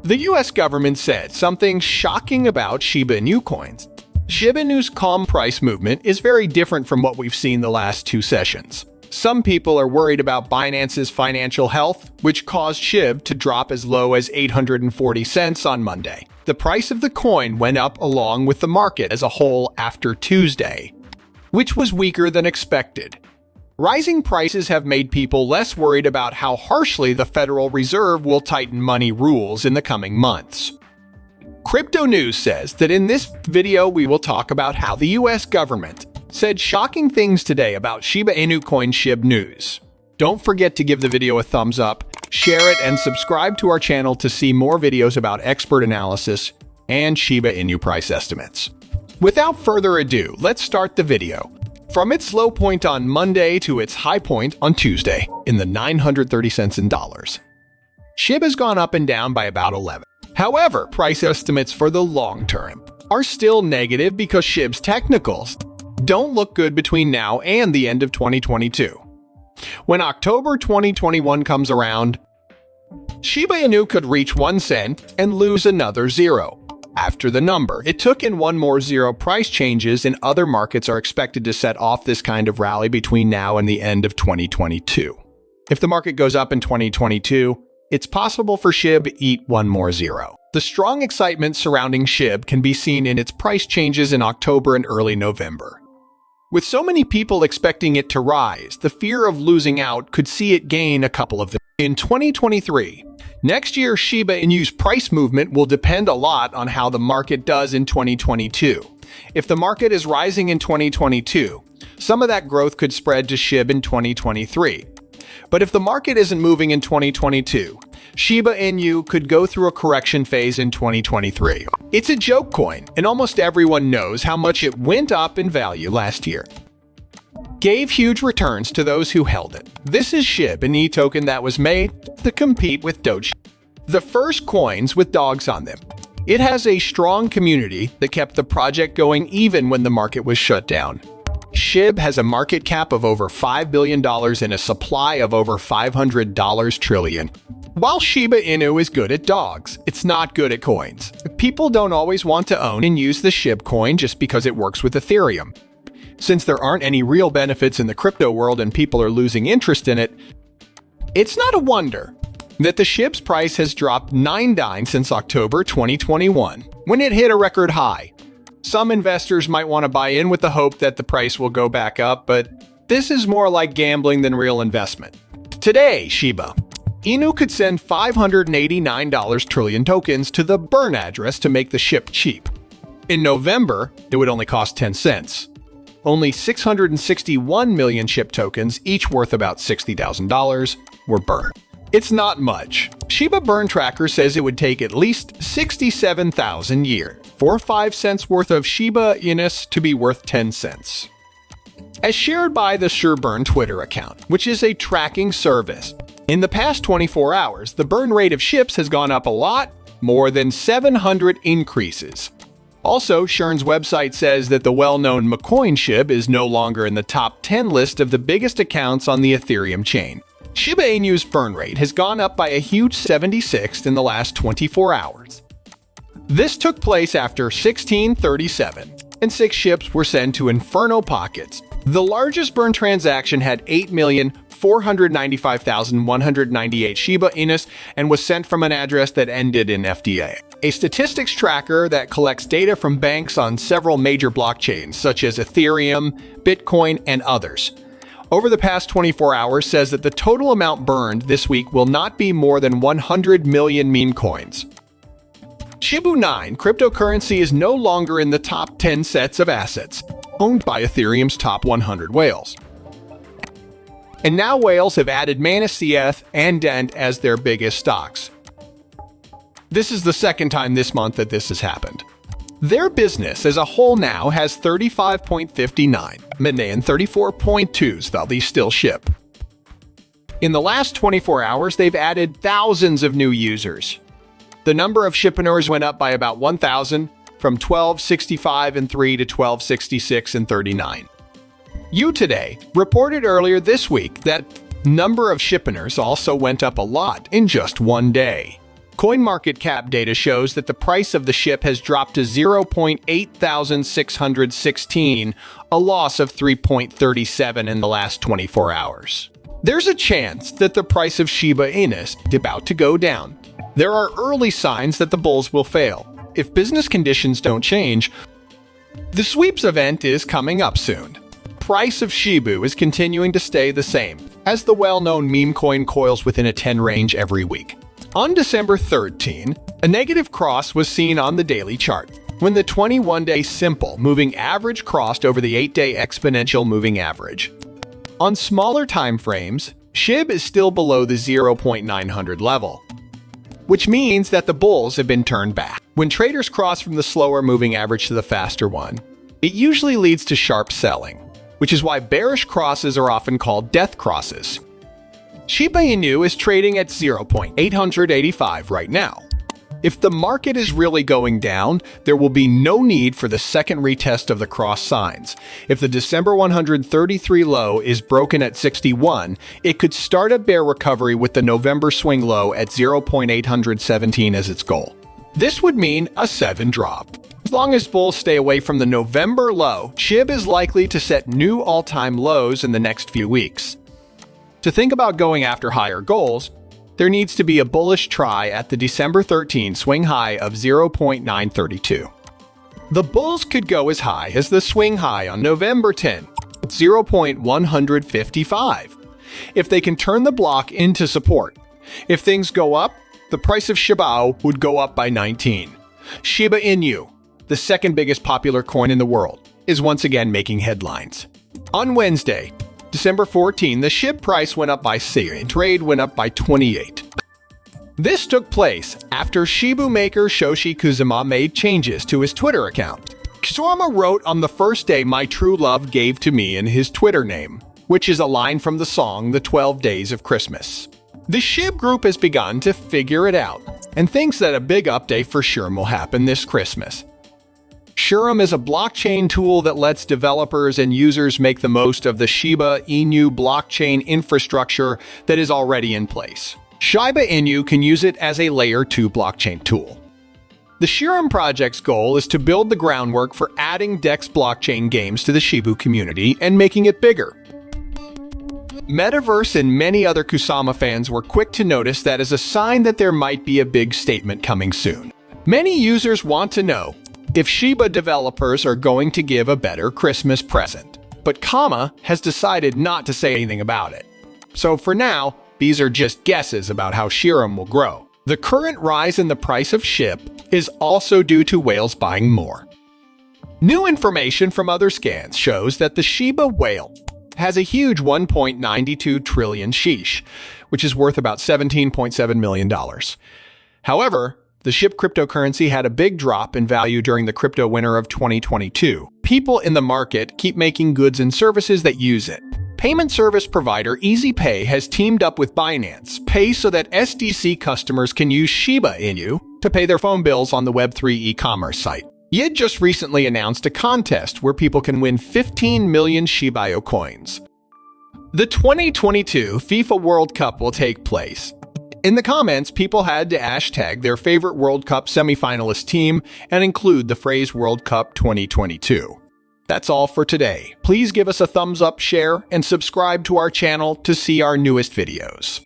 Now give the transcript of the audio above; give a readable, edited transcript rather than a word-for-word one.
The US government said something shocking about Shiba Inu coins. Shiba Inu's calm price movement is very different from what we've seen the last two sessions. Some people are worried about Binance's financial health, which caused SHIB to drop as low as 840 cents on Monday. The price of the coin went up along with the market as a whole after Tuesday, which was weaker than expected. Rising prices have made people less worried about how harshly the Federal Reserve will tighten money rules in the coming months. Crypto News says that in this video we will talk about how the US government said shocking things today about Shiba Inu coin SHIB news. Don't forget to give the video a thumbs up, share it, and subscribe to our channel to see more videos about expert analysis and Shiba Inu price estimates. Without further ado, let's start the video. From its low point on Monday to its high point on Tuesday, in the 930 cents in dollars. SHIB has gone up and down by about 11. However, price estimates for the long term are still negative because SHIB's technicals don't look good between now and the end of 2022. When October 2021 comes around, Shiba Inu could reach 1 cent and lose another zero. After the number, it took in one more zero. Price changes in other markets are expected to set off this kind of rally between now and the end of 2022. If the market goes up in 2022, it's possible for SHIB to eat one more zero. The strong excitement surrounding SHIB can be seen in its price changes in October and early November. With so many people expecting it to rise, the fear of losing out could see it gain a couple of them. In 2023, next year Shiba Inu's price movement will depend a lot on how the market does in 2022. If the market is rising in 2022, some of that growth could spread to SHIB in 2023. But if the market isn't moving in 2022, Shiba Inu could go through a correction phase in 2023. It's a joke coin, and almost everyone knows how much it went up in value last year. Gave huge returns to those who held it. This is SHIB, an e-token that was made to compete with Doge, the first coins with dogs on them. It has a strong community that kept the project going even when the market was shut down. SHIB has a market cap of over $5 billion and a supply of over $500 trillion. While Shiba Inu is good at dogs, it's not good at coins. People don't always want to own and use the SHIB coin just because it works with Ethereum. Since there aren't any real benefits in the crypto world and people are losing interest in it, it's not a wonder that the SHIB's price has dropped 9 dimes since October 2021, when it hit a record high. Some investors might want to buy in with the hope that the price will go back up, but this is more like gambling than real investment. Today, Shiba Inu could send $589 trillion tokens to the burn address to make the SHIB cheap. In November, it would only cost 10 cents. Only 661 million SHIB tokens, each worth about $60,000, were burned. It's not much. Shiba Burn Tracker says it would take at least 67,000 years for 5 cents worth of Shiba Inus to be worth 10 cents. As shared by the SureBurn Twitter account, which is a tracking service, in the past 24 hours, the burn rate of SHIBs has gone up a lot, more than 700 increases. Also, Shurn's website says that the well-known Kucoin SHIB is no longer in the top 10 list of the biggest accounts on the Ethereum chain. Shiba Inu's burn rate has gone up by a huge 76th in the last 24 hours. This took place after 1637, and 6 SHIBs were sent to Inferno pockets. The largest burn transaction had 8,495,198 Shiba Inus and was sent from an address that ended in FDA, a statistics tracker that collects data from banks on several major blockchains such as Ethereum, Bitcoin, and others. Over the past 24 hours says that the total amount burned this week will not be more than 100 million meme coins. Shiba Inu cryptocurrency is no longer in the top 10 sets of assets owned by Ethereum's top 100 whales. And now whales have added Mana CF and Dent as their biggest stocks. This is the second time this month that this has happened. Their business as a whole now has 35.59 Mana and 34.2s, while these still ship. In the last 24 hours, they've added thousands of new users. The number of shippers went up by about 1,000, from 1265 and 3 to 1266 and 39. Today reported earlier this week that number of shippers also went up a lot in just one day. CoinMarketCap data shows that the price of the SHIB has dropped to 0.8616, a loss of 3.37 in the last 24 hours. There's a chance that the price of Shiba Inu is about to go down. There are early signs that the bulls will fail. If business conditions don't change, the sweeps event is coming up soon. Price of Shibu is continuing to stay the same, as the well-known meme coin coils within a 10 range every week. On December 13, a negative cross was seen on the daily chart, when the 21-day simple moving average crossed over the 8-day exponential moving average. On smaller time frames, SHIB is still below the 0.900 level, which means that the bulls have been turned back. When traders cross from the slower moving average to the faster one, it usually leads to sharp selling, which is why bearish crosses are often called death crosses. Shiba Inu is trading at 0.885 right now. If the market is really going down, there will be no need for the second retest of the cross signs. If the December 133 low is broken at 61, it could start a bear recovery with the November swing low at 0.817 as its goal. This would mean a 7 drop. As long as bulls stay away from the November low, SHIB is likely to set new all-time lows in the next few weeks. To think about going after higher goals, there needs to be a bullish try at the December 13 swing high of 0.932. The bulls could go as high as the swing high on November 10, 0.155, if they can turn the block into support. If things go up, the price of Shiba would go up by 19. Shiba Inu, the second biggest popular coin in the world, is once again making headlines. On Wednesday, December 14, the SHIB price went up by 6 and trade went up by 28. This took place after Shibu maker Shoshi Kuzama made changes to his Twitter account. Kuzama wrote on the first day my true love gave to me in his Twitter name, which is a line from the song The 12 Days of Christmas. The SHIB group has begun to figure it out and thinks that a big update for Shirum will happen this Christmas. Shirum is a blockchain tool that lets developers and users make the most of the Shiba Inu blockchain infrastructure that is already in place. Shiba Inu can use it as a Layer 2 blockchain tool. The Shirum project's goal is to build the groundwork for adding DEX blockchain games to the Shibu community and making it bigger. Metaverse and many other Kusama fans were quick to notice that as a sign that there might be a big statement coming soon. Many users want to know if Shiba developers are going to give a better Christmas present, but Kama has decided not to say anything about it. So for now, these are just guesses about how Shirum will grow. The current rise in the price of SHIB is also due to whales buying more. New information from other scans shows that the Shiba whale has a huge 1.92 trillion sheesh, which is worth about $17.7 million. However, the SHIB cryptocurrency had a big drop in value during the crypto winter of 2022. People in the market keep making goods and services that use it. Payment service provider EasyPay has teamed up with Binance Pay so that SDC customers can use Shiba Inu to pay their phone bills on the Web3 e-commerce site. Yid just recently announced a contest where people can win 15 million Shiba Inu coins. The 2022 FIFA World Cup will take place. In the comments, people had to hashtag their favorite World Cup semifinalist team and include the phrase World Cup 2022. That's all for today. Please give us a thumbs up, share, and subscribe to our channel to see our newest videos.